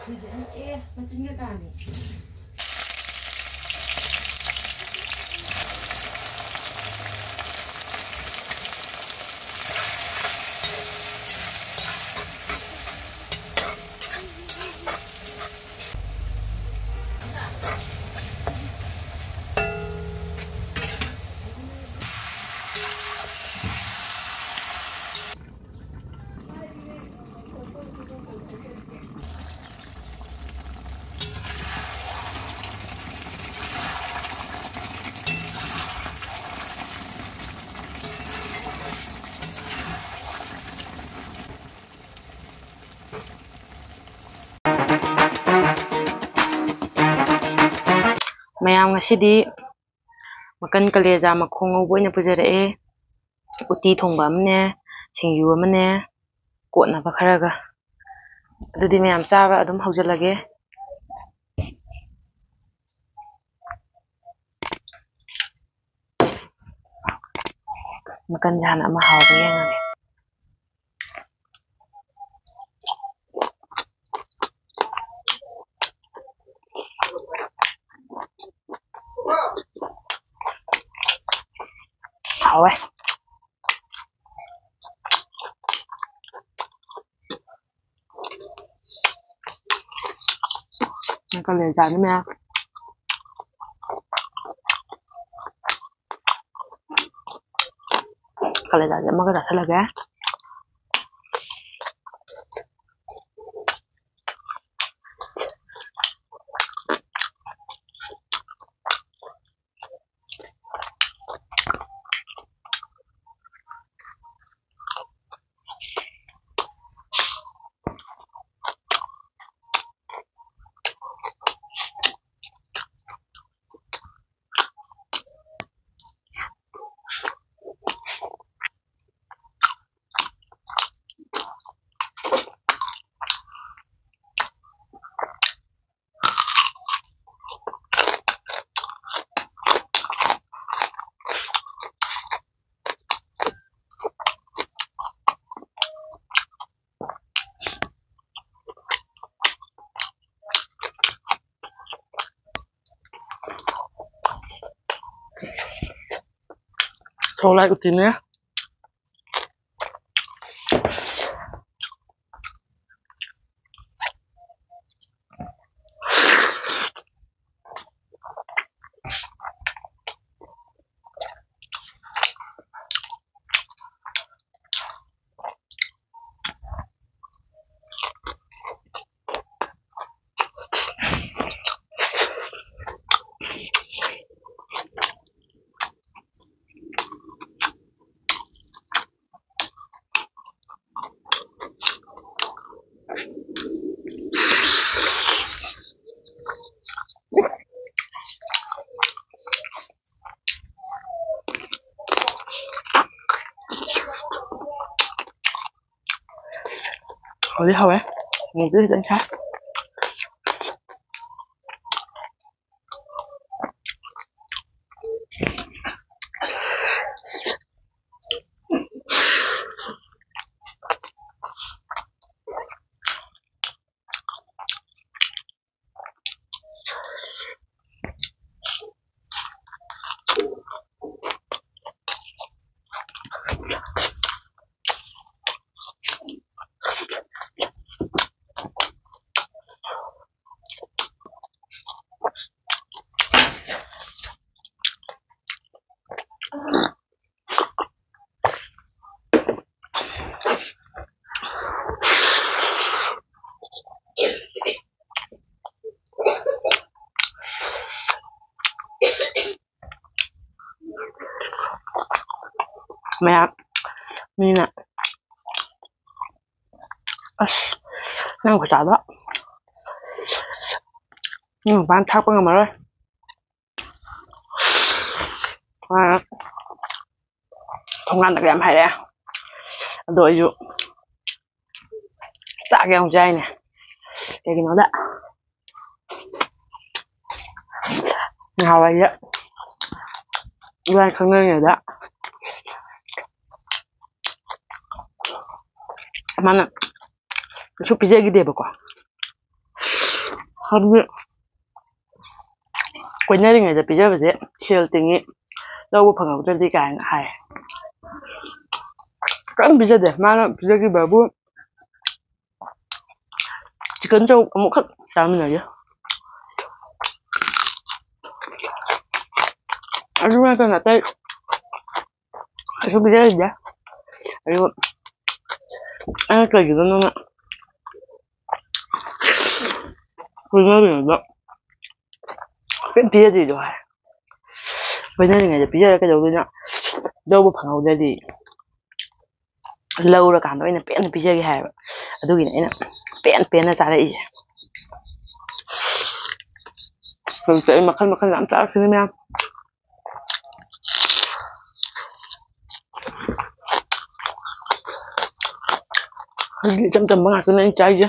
Macam kan ni. Mayam ngasidi makan kaleja makhong ngꯧꯕ ꯑꯣꯏꯅ ꯄꯨꯖꯔꯛꯑꯦ ꯎꯇꯤ ꯊꯣꯡꯕ ꯑꯃꯅꯦ ꯁꯤꯡꯖꯨ ꯑꯃꯅꯦ ꯀꯣꯠꯅꯕ ꯈꯔꯒ ꯑꯗꯨꯗꯤ ꯃꯌꯥꯝ ꯆꯥꯕ ꯑꯗꯨꯝ ꯍꯧꯖꯤꯜꯂꯒꯦ makan hana ama hawga yengane hawe kaleja ni me kaleja ama ka salage thâu lại của tí nữa đi thôi ấy ngủ tới đến khác mẹ mình nè năng của chả đó nhưng mà bán thác con mà rồi không ăn được em hay đấy rồi dụ dạ cái ông trai này cái nó đã nào vậy á gue không ngơi rồi đó mana cukup bisa gede apa kok ꯍꯥꯏꯕꯗꯤ ꯀꯣꯏꯅꯔꯤꯉꯩꯗ ꯄꯤꯖꯕꯁꯦ ꯁꯦꯜ ꯇꯤꯡꯉꯤ ꯂꯧꯕ ꯐꯪꯍꯧꯗ꯭ꯔꯗꯤ ꯀꯥꯏꯅ ꯍꯥꯏ ꯀꯔꯤꯝ ꯄꯤꯖꯗꯦ ꯃꯥꯅ ꯄꯤꯖꯈꯤꯕꯕꯨ chicken चौ अमुक खक चामिनगे aduh nata nata asu bisa aja ayo anak lagi tuh nana punya enggak kan dia di doa punya nggak ada dia cái đầu tiên đâu có phẳng đâu đi lâu rồi cảm thấy là bén là pizza cái hàng tôi nghĩ này bén bén là sao đấy rồi sẽ mà khăn làm sao thế nào chăm chăm bằng cái này trái chứ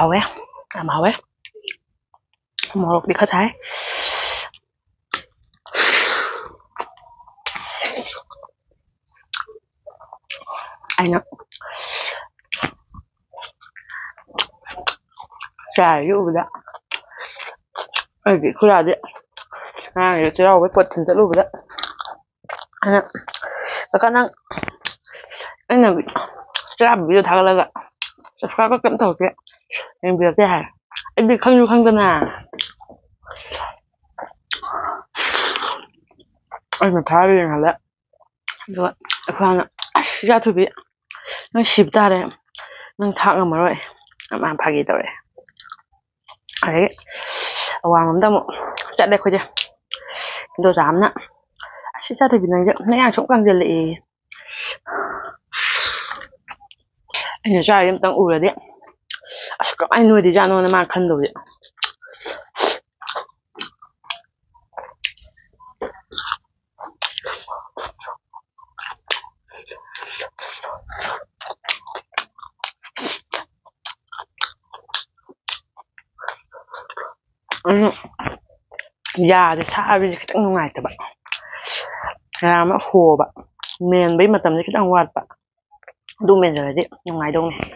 hào ấy làm hào ấy một đi khách thái anh ạ trời ơi vậy ơi bị khu nào đấy người chơi đâu với quật thì sẽ luôn vậy anh ạ các anh là bị ra bị thằng là gạ sao có cẩn thận kìa em việc thế hả anh đi không cần à anh mà thái đi hả lẽ rồi khoan ạ ra thôi bị nó xịp ta đây nó thằng mà rồi mà phải gì rồi ấy hoàng lắm đâu chặt đây coi chưa tôi dám nè xích ra thì bị này chứ nãy ăn cũng càng gì lại anh nhớ ra em tăng ủ rồi đấy các anh nuôi thì ra nó mà khăn rồi đấy già thì xa bây giờ cái tăng ngoài các bạn làm nó hồ bạn miền với mà tầm cái tăng hoạt bạn đu miền rồi đấy nhưng ngoài đông này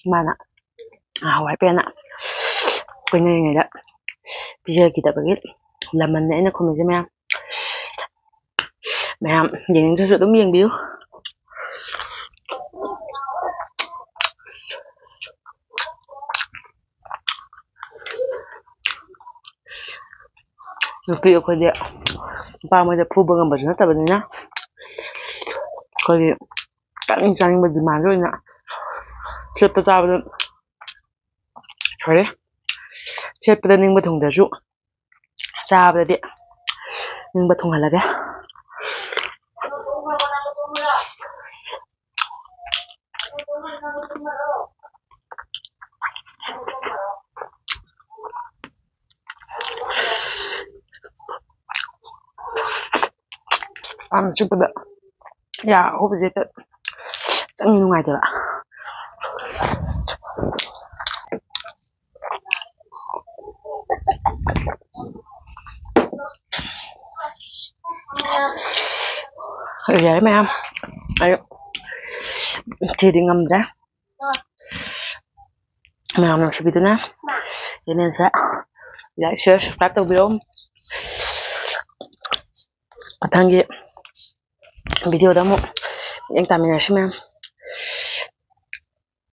mana ꯍꯋꯥꯏ ꯄꯦꯟꯅ ꯀꯣꯏꯅꯔꯤꯉꯩꯗ ꯄꯤꯖꯈꯤꯗꯕꯒꯤ ꯂꯃꯟꯅꯦ ꯑꯩꯅ ꯈꯨꯝꯃꯤꯁꯦ ꯃꯌꯥꯝ ꯌꯦꯡꯅꯤꯡꯗ꯭ꯔꯁꯨ ꯑꯗꯨꯝ ꯌꯦꯡꯕꯤꯌꯨ. ꯅꯨꯄꯤ ꯑꯩꯈꯣꯏꯗꯤ ꯅꯨꯄꯥ ꯃꯣꯏꯗ ꯐꯨꯕ ꯉꯝꯕꯁꯨ ꯅꯠꯇꯕꯅꯤꯅ ꯑꯩꯈꯣꯏꯒꯤ ꯆꯥꯅꯤꯡ ꯆꯥꯅꯤꯡꯕ ꯗꯤꯃꯥꯟꯗ ꯑꯣꯏꯅ ꯁꯦꯠꯄ ꯆꯥꯕꯗ ꯁꯦꯠꯄꯗ ꯅꯤꯡꯕ ꯊꯨꯡꯗ꯭ꯔꯁꯨ ꯆꯥꯕꯗꯗꯤ ꯅꯤꯡꯕ ꯊꯨꯡꯍꯜꯂꯒꯦ. ꯆꯤꯛꯄꯗ ꯌꯥ ꯍꯣꯕꯁꯦ ꯆꯪꯉꯤ ꯅꯨꯡꯉꯥꯏꯇꯦꯕ. ꯌꯥꯔꯦ ꯃꯌꯥꯝ ꯑꯩ ꯁꯤꯗꯤ ꯉꯝꯗ꯭ꯔꯦ. ꯃꯌꯥꯝ ꯅꯨꯡꯁꯤꯕꯤꯗꯨꯅ ꯆꯦꯅꯦꯜꯁꯦ ꯂꯥꯏꯛ ꯁꯤꯌꯔ ꯁꯕꯁꯀ꯭ꯔꯥꯏꯕ ꯇꯧꯕꯤꯔꯣ. ꯃꯊꯪꯒꯤ ꯚꯤꯗꯤꯑꯣꯗ ꯑꯃꯨꯛ ꯇꯥꯃꯤꯟꯅꯔꯁꯤ ꯃꯌꯥꯝ.